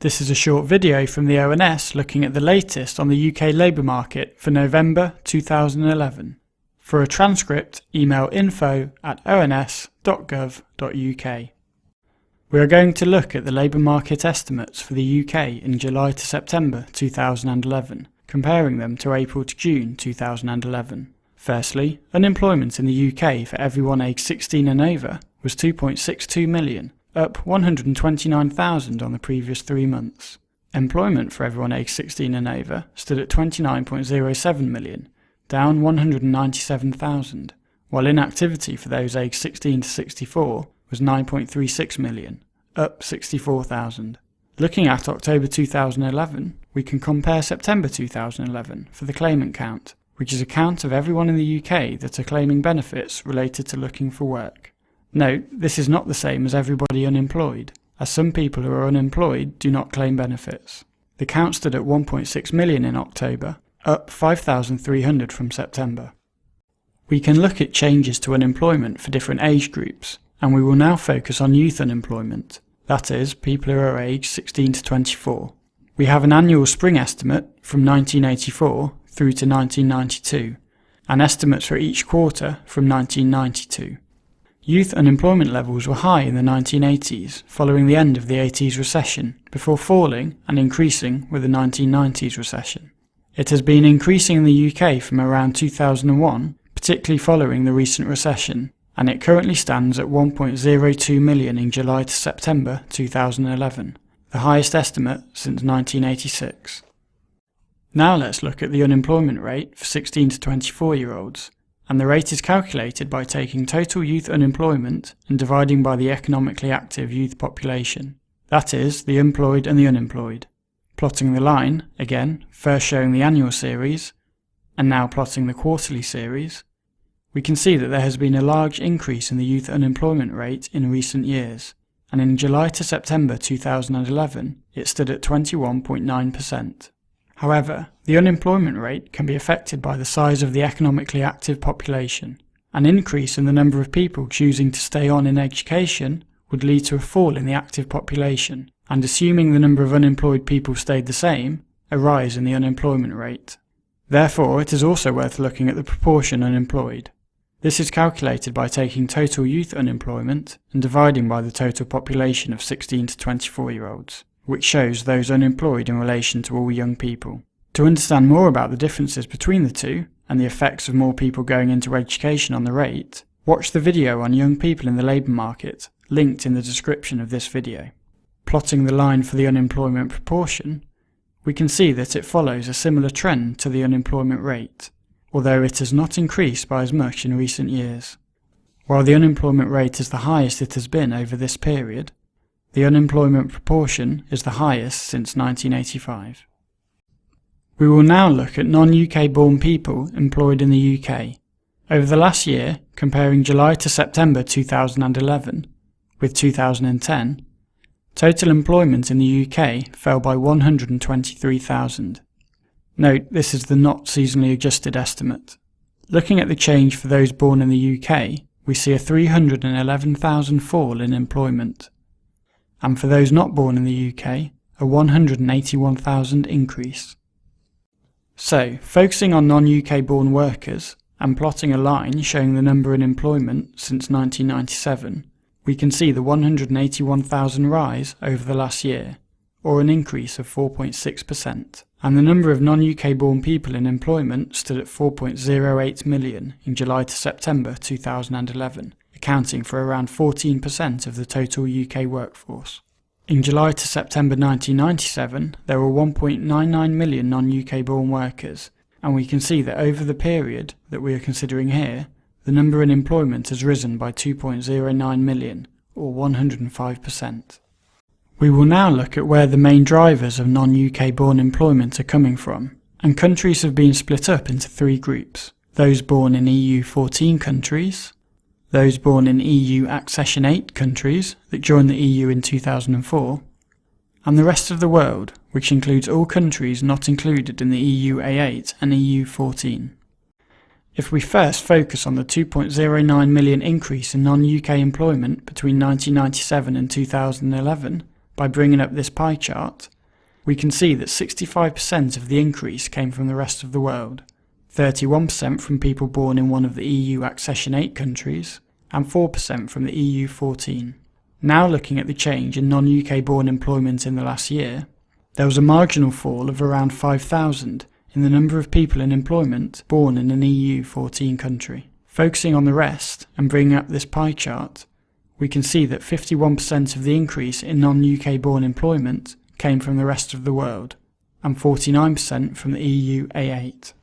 This is a short video from the ONS looking at the latest on the UK labour market for November 2011. For a transcript, email info@ons.gov.uk. We are going to look at the labour market estimates for the UK in July to September 2011, comparing them to April to June 2011. Firstly, unemployment in the UK for everyone aged 16 and over was 2.62 million, up 129,000 on the previous 3 months. Employment for everyone aged 16 and over stood at 29.07 million, down 197,000, while inactivity for those aged 16 to 64 was 9.36 million, up 64,000. Looking at October 2011, we can compare September 2011 for the claimant count, which is a count of everyone in the UK that are claiming benefits related to looking for work. Note, this is not the same as everybody unemployed, as some people who are unemployed do not claim benefits. The count stood at 1.6 million in October, up 5,300 from September. We can look at changes to unemployment for different age groups, and we will now focus on youth unemployment, that is, people who are aged 16 to 24. We have an annual spring estimate from 1984 through to 1992, and estimates for each quarter from 1992. Youth unemployment levels were high in the 1980s following the end of the 80s recession, before falling and increasing with the 1990s recession. It has been increasing in the UK from around 2001, particularly following the recent recession, and it currently stands at 1.02 million in July to September 2011, the highest estimate since 1986. Now let's look at the unemployment rate for 16 to 24-year-olds. And the rate is calculated by taking total youth unemployment and dividing by the economically active youth population, that is, the employed and the unemployed. Plotting the line, again, first showing the annual series, and now plotting the quarterly series, we can see that there has been a large increase in the youth unemployment rate in recent years, and in July to September 2011 it stood at 21.9%. However, the unemployment rate can be affected by the size of the economically active population. An increase in the number of people choosing to stay on in education would lead to a fall in the active population, and assuming the number of unemployed people stayed the same, a rise in the unemployment rate. Therefore, it is also worth looking at the proportion unemployed. This is calculated by taking total youth unemployment and dividing by the total population of 16 to 24-year-olds. Which shows those unemployed in relation to all young people. To understand more about the differences between the two, and the effects of more people going into education on the rate, watch the video on young people in the labour market, linked in the description of this video. Plotting the line for the unemployment proportion, we can see that it follows a similar trend to the unemployment rate, although it has not increased by as much in recent years. While the unemployment rate is the highest it has been over this period, the unemployment proportion is the highest since 1985. We will now look at non-UK born people employed in the UK. Over the last year, comparing July to September 2011 with 2010, total employment in the UK fell by 123,000. Note, this is the not seasonally adjusted estimate. Looking at the change for those born in the UK, we see a 311,000 fall in employment. And for those not born in the UK, a 181,000 increase. So, focusing on non-UK born workers and plotting a line showing the number in employment since 1997, we can see the 181,000 rise over the last year, or an increase of 4.6%, and the number of non-UK born people in employment stood at 4.08 million in July to September 2011. Accounting for around 14% of the total UK workforce. In July to September 1997, there were 1.99 million non-UK born workers, and we can see that over the period that we are considering here, the number in employment has risen by 2.09 million, or 105%. We will now look at where the main drivers of non-UK born employment are coming from, and countries have been split up into 3 groups: those born in EU 14 countries, those born in EU Accession 8 countries that joined the EU in 2004, and the rest of the world, which includes all countries not included in the EU A8 and EU 14. If we first focus on the 2.09 million increase in non-UK employment between 1997 and 2011 by bringing up this pie chart, we can see that 65% of the increase came from the rest of the world, 31% from people born in one of the EU Accession 8 countries, and 4% from the EU 14. Now looking at the change in non-UK born employment in the last year, there was a marginal fall of around 5,000 in the number of people in employment born in an EU 14 country. Focusing on the rest and bringing up this pie chart, we can see that 51% of the increase in non-UK born employment came from the rest of the world, and 49% from the EU A8.